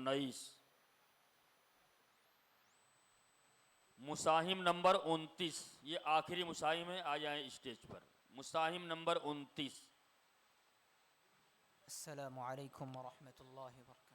19, मुसाहिम नंबर 29, ये आखिरी मुसाहिम है, आ जाए स्टेज पर। मुसाहिम नंबर 29। अस्सलामु अलैकुम वरहमतुल्लाहि वबरकातुहू।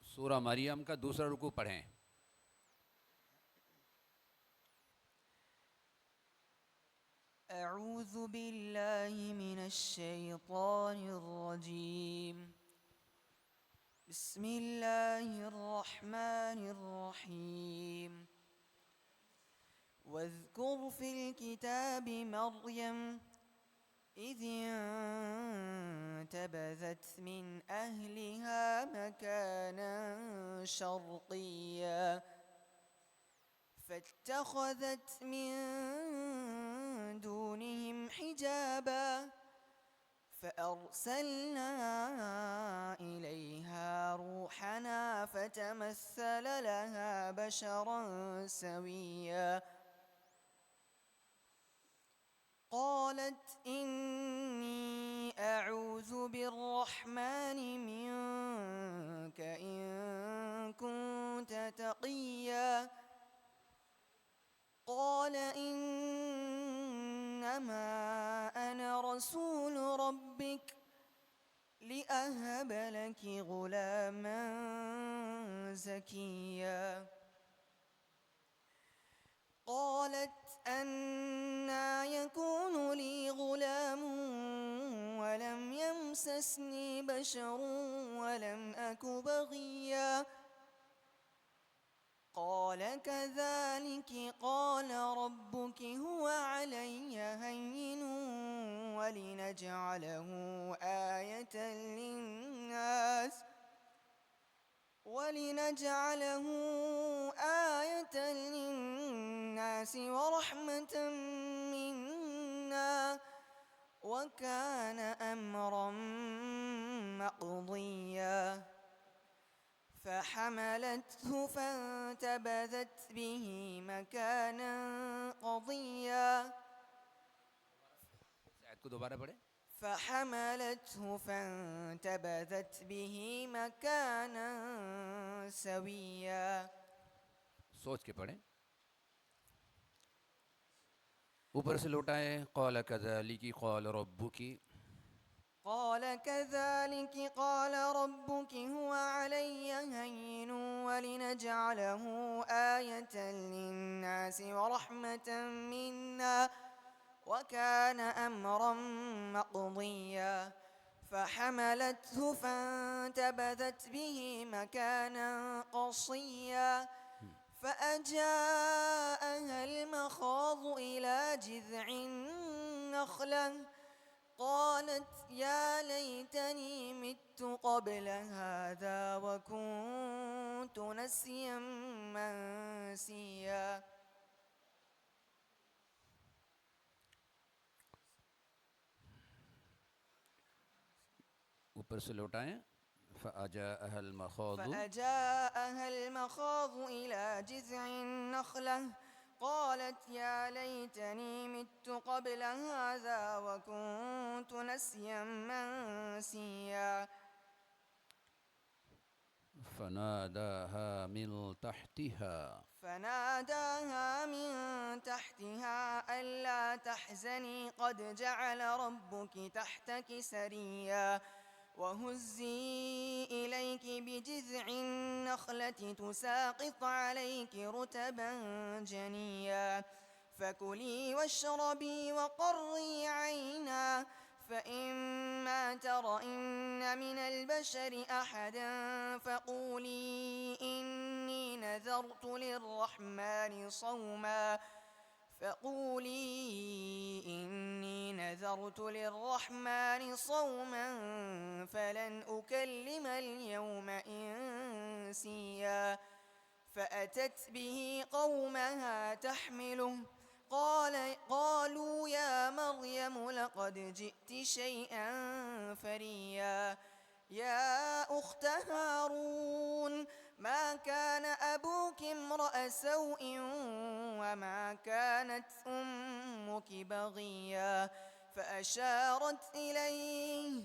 सूरा मरियम का दूसरा रुकू पढ़ें। अऊज़ु बिल्लाहि मिनश शैतानिर रजीम। बिस्मिल्लाहिर रहमानिर रहीम। वज़्कुर फ़िल किताबि मर्यम إذ انتبذت من أهلها مكانا شرقيا فاتخذت من دونهم حجابا فأرسلنا إليها روحنا فتمثل لها بشرا سويا قالت إني أعوذ بالرحمن منك إن كنت تقيا قال إنما أنا رسول ربك لأهب لك غلاما زكيا قالت أنى يكون لي غلام ولم يمسسني بشر ولم أك بغيا قال كذلك قال ربك هو علي هين ولنجعله آية للناس ورحمة منا وكان أمرا مقضيا فحملته فانتبذت به مكانا قضيا आयत को दोबारा पढ़े। فحملته فانتبذت به مكانا سويا सोच के पढ़ें। ऊपर से लौटाएं। क़ाल कज़ालिकी क़ाल रब्बुकी। قال كذلك قال ربك هو علي هين ولنجعله آية للناس ورحمة منا وكان أمرا مقضيا فحملته فانتبذت به مكانا قصيا فأجاءها المخاض إلى جذع النخلة قالت يا ليتني مت قبل هذا وكنت نسيا منسيا ऊपर से लौटाएं। फ़अजाअहा المخاض إلى جذع النخلة قالت يا ليتني مت قبل هذا وكنت نسيا منسيا فناداها من تحتها ألا تحزني قد جعل ربك تحتك سريا وهزي إليك بجذع النخلة تساقط عليك رطبا جنيا فكلي واشربي وقري عينا فإما ترين من البشر أحدا فقولي إني نذرت للرحمن صوما فلن أكلم اليوم إنسيا فأتت به قومها تحمله قالوا يا مريم لقد جئت شيئا فريا يا أخت هارون ما كان أبوك امرأ سوء وما كانت أمك بغيا فأشارت إليه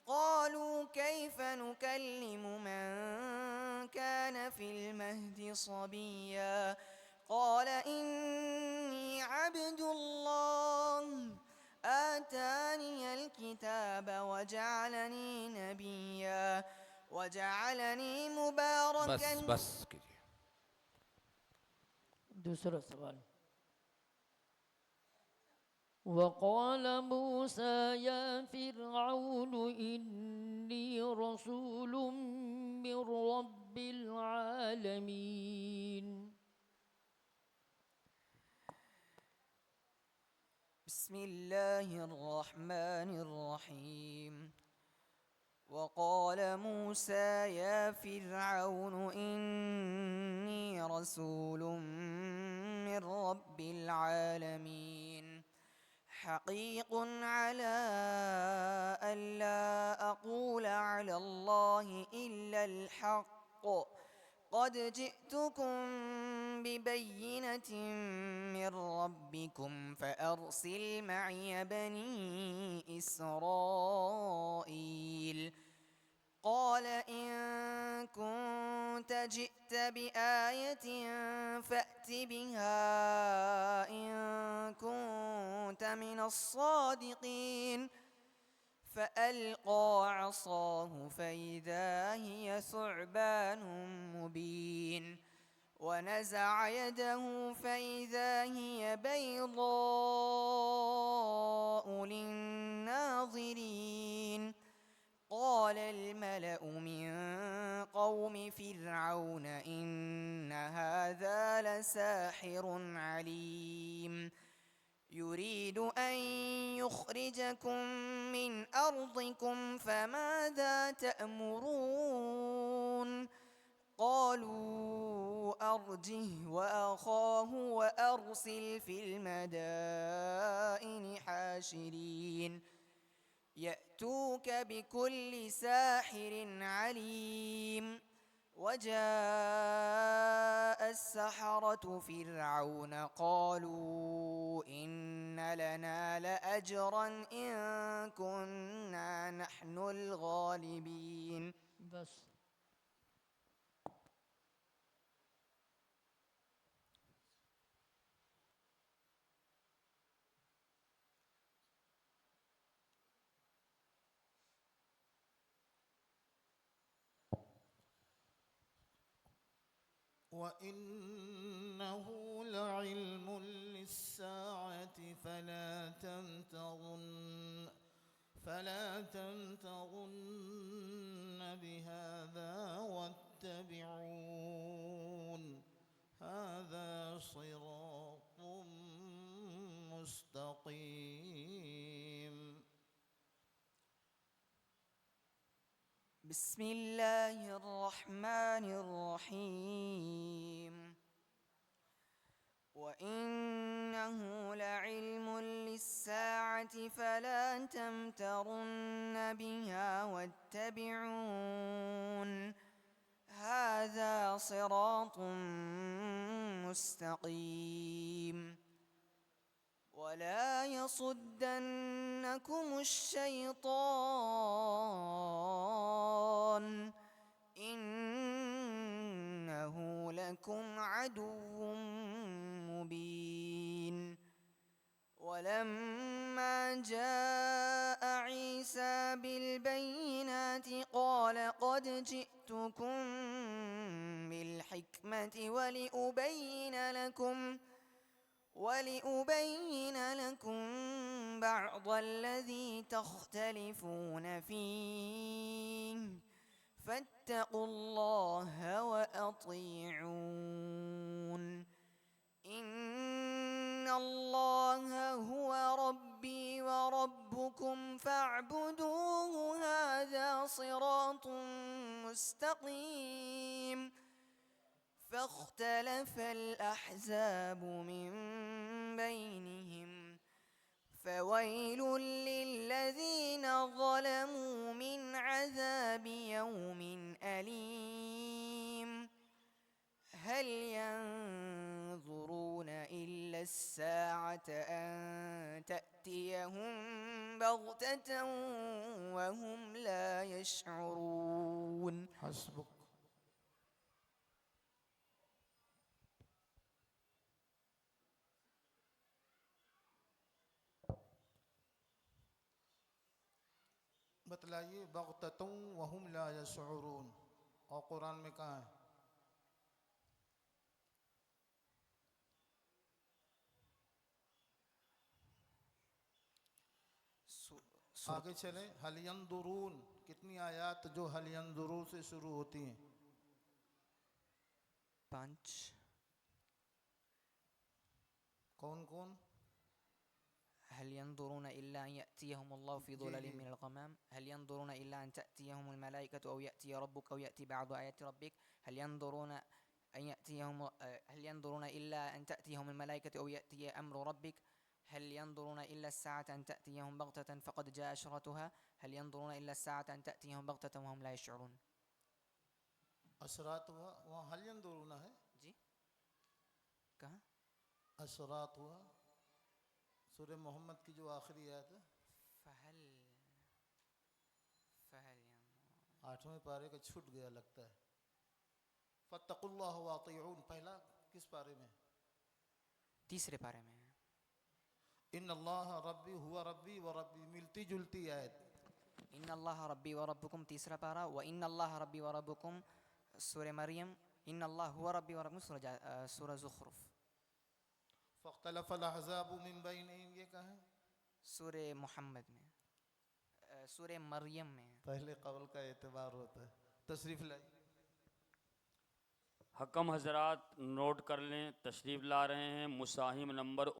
قالوا كيف نكلم من كان في المهد صبيا قال إني عبد الله آتاني الكتاب وجعلني نبيا وجعلني बस مباركا बस कीजिए. दूसरा सवाल وقال موسى يا فرعون إني رسول من رب العالمين. بسم الله الرحمن الرحيم وقال موسى يا فرعون إني رسول من رب العالمين حقيق على ألا أقول على الله إلا الحق قد جئتكم ببينة من ربكم فأرسل معي بني إسرائيل قال إن كنت جئت بآية فأت بها إن كنت من الصادقين فألقى عصاه فإذا هي ثعبان مبين ونزع يده فإذا هي بيضاء للناظرين قال الملأ من قوم فرعون إن هذا لساحر عليم يريد أن يخرجكم من أرضكم فماذا تأمرون قالوا أرجه وأخاه وأرسل في المدائن حاشرين يأتوك بكل ساحر عليم وجاء السحرة فرعون قالوا إن لنا لأجرا إن كنا نحن الغالبين. بس وإنه لعلم للساعة فلا تمترن بهذا واتبعون هذا صراط مستقيم. بسم الله الرحمن الرحيم وإنه لعلم للساعة فلا تمترن بها واتبعون هذا صراط مستقيم ولا يصدنكم الشيطان إنه لكم عدو مبين ولما جاء عيسى بالبينات قال قد جئتكم بالحكمة ولأبين لكم بعض الذي تختلفون فيه فاتقوا الله وأطيعون إن الله هو ربي وربكم فاعبدوه هذا صراط مستقيم فاختلف الأحزاب من بينهم فويل للذين ظلموا من عذاب يوم أليم هل ينظرون إلا الساعة أن تأتيهم بغتة وهم لا يشعرون حسبك. बतलाइए बग़ततुं वहुम ला यशऊरून, और कुरान में कहाँ है? आगे चले। हल यंदुरून, कितनी आयात जो हल यंदुरू से शुरू होती हैं? 5 कौन कौन? هل ينظرون إلا أن يأتيهم الله في ظلال من الغمام هل ينظرون إلا أن تأتيهم الملائكة أو يأتي ربك أو يأتي بعض آيات ربك هل ينظرون إلا أن تأتيهم الملائكة أو يأتي أمر ربك هل ينظرون إلا الساعة أن تأتيهم بغتة فقد جاء أشرتها هل ينظرون إلا الساعة أن تأتيهم بغتة وهم لا يشعرون. असरात हुआ, वहाँ हल यंदुरून है जी कहाँ? असरात हुआ सूरह मोहम्मद की जो आखिरी आयत है, फहल 8वें पारे का छूट गया लगता है। फत्तकुल्लाह व अतीऊन पहला किस पारे में? तीसरे पारे में है। इन अल्लाह रब्बी हुआ रब्बी व रब्बी, मिलती जुलती आयत। इन अल्लाह रब्बी व रब्बुकुम तीसरा पारा, व इन अल्लाह रब्बी व रब्बुकुम सूरह मरियम, इन अल्लाह हुआ रब्बी व रब्बुकुम सूरह ज़ुखरुफ। फ़ख्तलफ़ल अहज़ाबु मिन बैनिहिम, ये कहाँ है? सूरह मोहम्मद में, सूरह मरियम में। पहले कवल का एतबार होता है। तशरीफ़ लाई। हकम हजरात नोट कर लें, तशरीफ़ ला रहे हैं मुसाहिम नंबर